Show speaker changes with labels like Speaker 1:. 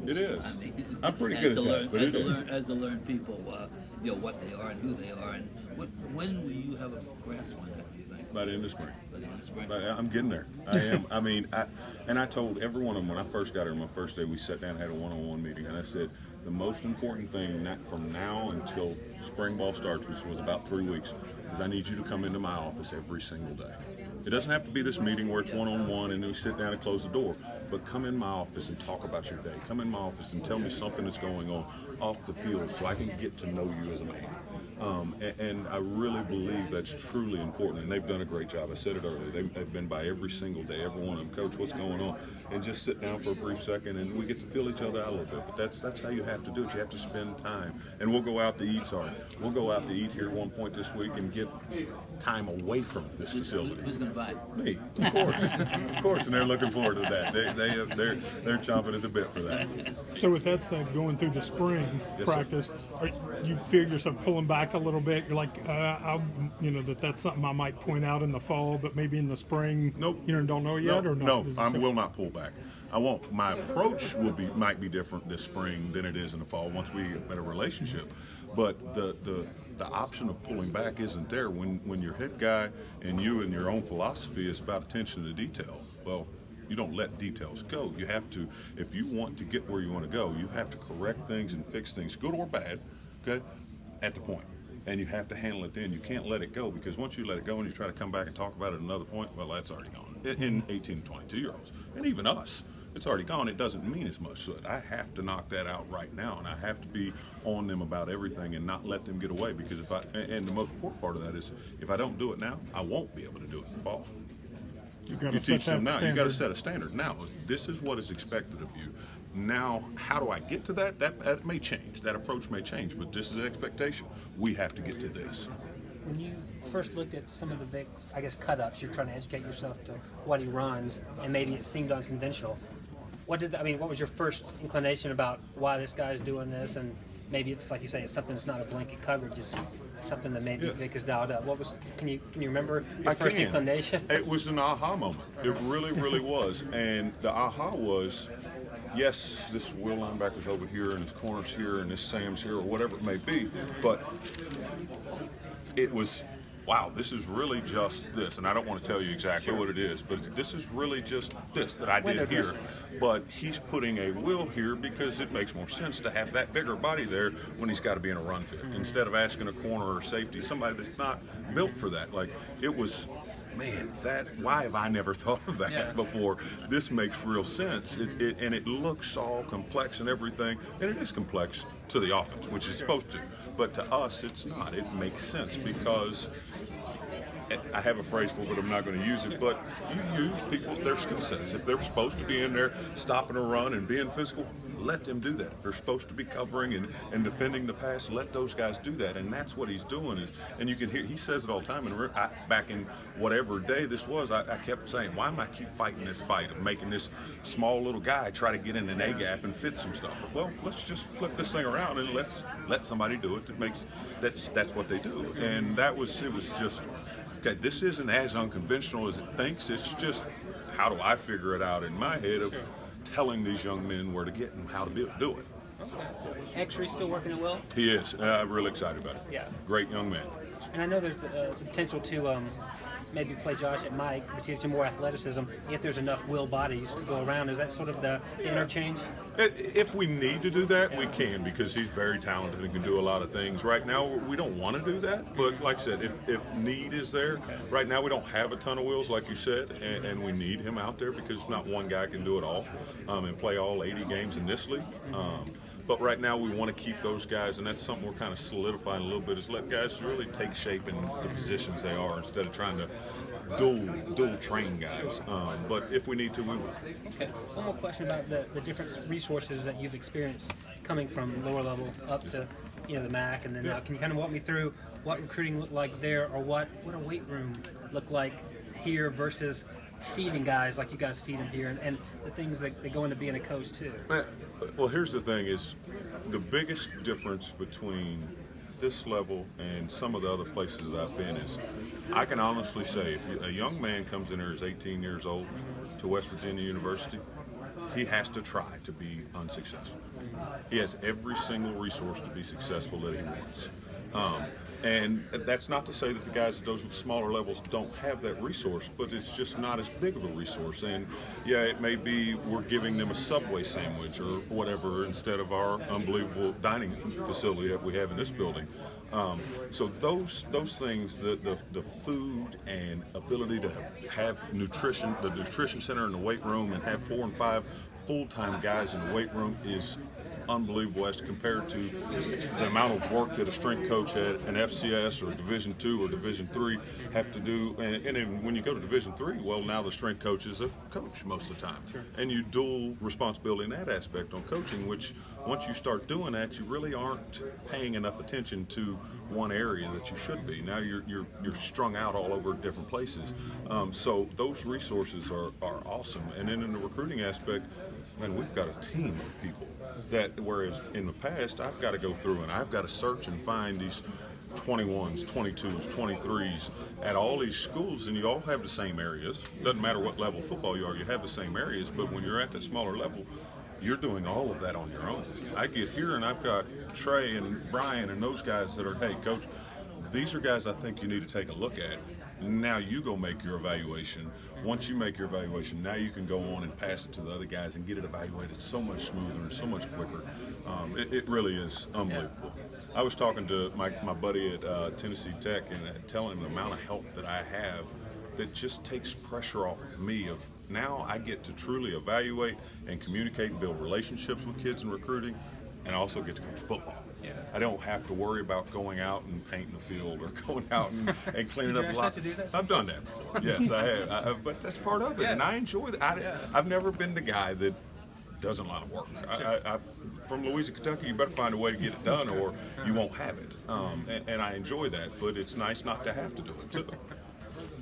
Speaker 1: It is.
Speaker 2: I mean,
Speaker 1: I'm pretty good at that, but it is.
Speaker 2: As to learn people, what they are and who they are, and when will you have a grasp on that? Do you think?
Speaker 1: By the end of spring.
Speaker 2: By the end of spring.
Speaker 1: But I'm getting there. I am. I mean, I told every one of them when I first got here, my first day, we sat down and had a one-on-one meeting, and I said, the most important thing from now until spring ball starts, which was about 3 weeks, is I need you to come into my office every single day. It doesn't have to be this meeting where it's one-on-one and we sit down and close the door, but come in my office and talk about your day. Come in my office and tell me something that's going on off the field so I can get to know you as a man. And I really believe that's truly important, and they've done a great job. I said it earlier. They've been by every single day, every one of them. Coach, what's going on? And just sit down for a brief second, and we get to feel each other out a little bit. But that's how you have to do it. You have to spend time. And we'll go out to eat. We'll go out to eat here at one point this week and get time away from this facility.
Speaker 2: Who's going to buy?
Speaker 1: Me, of course, of course. And they're looking forward to that. They're chomping at the bit for that.
Speaker 3: So with that said, going through the spring practice, you feel yourself pulling back a little bit? You're like, that's something I might point out in the fall, but maybe in the spring,
Speaker 1: nope.
Speaker 3: You don't know yet, or
Speaker 1: no? No, I will not pull back. I won't. My approach might be different this spring than it is in the fall once we get a better relationship. But the option of pulling back isn't there when your head guy and you and your own philosophy is about attention to detail. Well, you don't let details go. You have to, if you want to get where you want to go, you have to correct things and fix things, good or bad, okay, at the point. And you have to handle it then. You can't let it go, because once you let it go and you try to come back and talk about it at another point, well, that's already gone. In 18 to 22-year-olds, and even us, it's already gone. It doesn't mean as much. So I have to knock that out right now, and I have to be on them about everything and not let them get away, because and the most important part of that is if I don't do it now, I won't be able to do it in the fall.
Speaker 3: You
Speaker 1: teach them now. You got to set a standard now. This is what is expected of you. Now, how do I get to that? That may change. That approach may change, but this is the expectation. We have to get to this.
Speaker 4: When you first looked at some of the cut-ups, you're trying to educate yourself to what he runs, and maybe it seemed unconventional. What was your first inclination about why this guy's doing this? And maybe it's like you say, it's something that's not a blanket coverage. It's something that maybe Vic has dialed up. Can you remember your first inclination?
Speaker 1: It was an aha moment. It really, really was. And the aha was, yes, this Will linebacker's over here and his corner's here and this Sam's here or whatever it may be, but it was, wow, this is really just this. And I don't want to tell you exactly what it is, but this is really just this that I did here. But he's putting a Will here because it makes more sense to have that bigger body there when he's got to be in a run fit, instead of asking a corner or safety, somebody that's not built for that. Like, it was, man, why have I never thought of that before? This makes real sense. And it looks all complex and everything, and it is complex to the offense, which it's supposed to. But to us, it's not. It makes sense because I have a phrase for it, but I'm not going to use it, but you use people, their skill sets. If they're supposed to be in there stopping a run and being physical, let them do that. If they're supposed to be covering and defending the pass, let those guys do that. And that's what he's doing. And you can hear, he says it all the time. And back in whatever day this was, I kept saying, why am I keep fighting this fight of making this small little guy try to get in an A-gap and fit some stuff? Well, let's just flip this thing around and let's let somebody do it. That's what they do. And it was just, okay, this isn't as unconventional as it thinks. It's just, how do I figure it out in my head of telling these young men where to get and how to do it.
Speaker 4: X-Ray still working it well?
Speaker 1: He is. I'm really excited about it.
Speaker 4: Yeah.
Speaker 1: Great young man.
Speaker 4: And I know there's the potential to maybe play Josh at Mike, but he has more athleticism if there's enough Will bodies to go around. Is that sort of the interchange?
Speaker 1: If we need to do that, we can, because he's very talented and can do a lot of things. Right now, we don't want to do that, but like I said, if need is there, right now we don't have a ton of Wills, like you said, and we need him out there because not one guy can do it all and play all 80 games in this league. But right now we want to keep those guys, and that's something we're kind of solidifying a little bit, is let guys really take shape in the positions they are instead of trying to dual train guys. But if we need to, we will.
Speaker 4: Okay. One more question about the different resources that you've experienced coming from lower level up to the MAC, and then now. Can you kind of walk me through what recruiting looked like there, or what a weight room looked like here versus feeding guys like you guys feed them here, and the things that go into being a coach too?
Speaker 1: Well, here's the thing: is the biggest difference between this level and some of the other places I've been is, I can honestly say, if a young man comes in here as 18 years old to West Virginia University, he has to try to be unsuccessful. He has every single resource to be successful that he wants. And that's not to say that the guys at those smaller levels don't have that resource, but it's just not as big of a resource. And yeah, it may be we're giving them a Subway sandwich or whatever instead of our unbelievable dining facility that we have in this building. So those things, the food and ability to have nutrition, the nutrition center in the weight room, and have 4 and 5 full-time guys in the weight room is unbelievable as compared to the amount of work that a strength coach at an FCS or Division II or Division III have to do. And then when you go to Division III, well, now the strength coach is a coach most of the time. Sure. And you dual responsibility in that aspect on coaching, which once you start doing that, you really aren't paying enough attention to one area that you should be. Now you're strung out all over different places. So those resources are awesome. And then in the recruiting aspect, man, we've got a team of people that, whereas in the past, I've got to go through and I've got to search and find these 21s, 22s, 23s at all these schools, and you all have the same areas. Doesn't matter what level of football you are, you have the same areas, but when you're at that smaller level, you're doing all of that on your own. I get here and I've got Trey and Brian and those guys that are, hey, coach, these are guys I think you need to take a look at. Now you go make your evaluation. Once you make your evaluation, now you can go on and pass it to the other guys and get it evaluated so much smoother and so much quicker. It really is unbelievable. I was talking to my buddy at Tennessee Tech and telling him the amount of help that I have that just takes pressure off of me of now I get to truly evaluate and communicate and build relationships with kids in recruiting, and I also get to coach football. Yeah. I don't have to worry about going out and painting the field or going out and cleaning up a lot.
Speaker 4: To do that?
Speaker 1: I've done that before. Yes, I have. But that's part of it, and I enjoy that. I've never been the guy that doesn't a lot of work. Sure. From Louisiana, Kentucky, you better find a way to get it done or you won't have it. And I enjoy that, but it's nice not to have to do it too.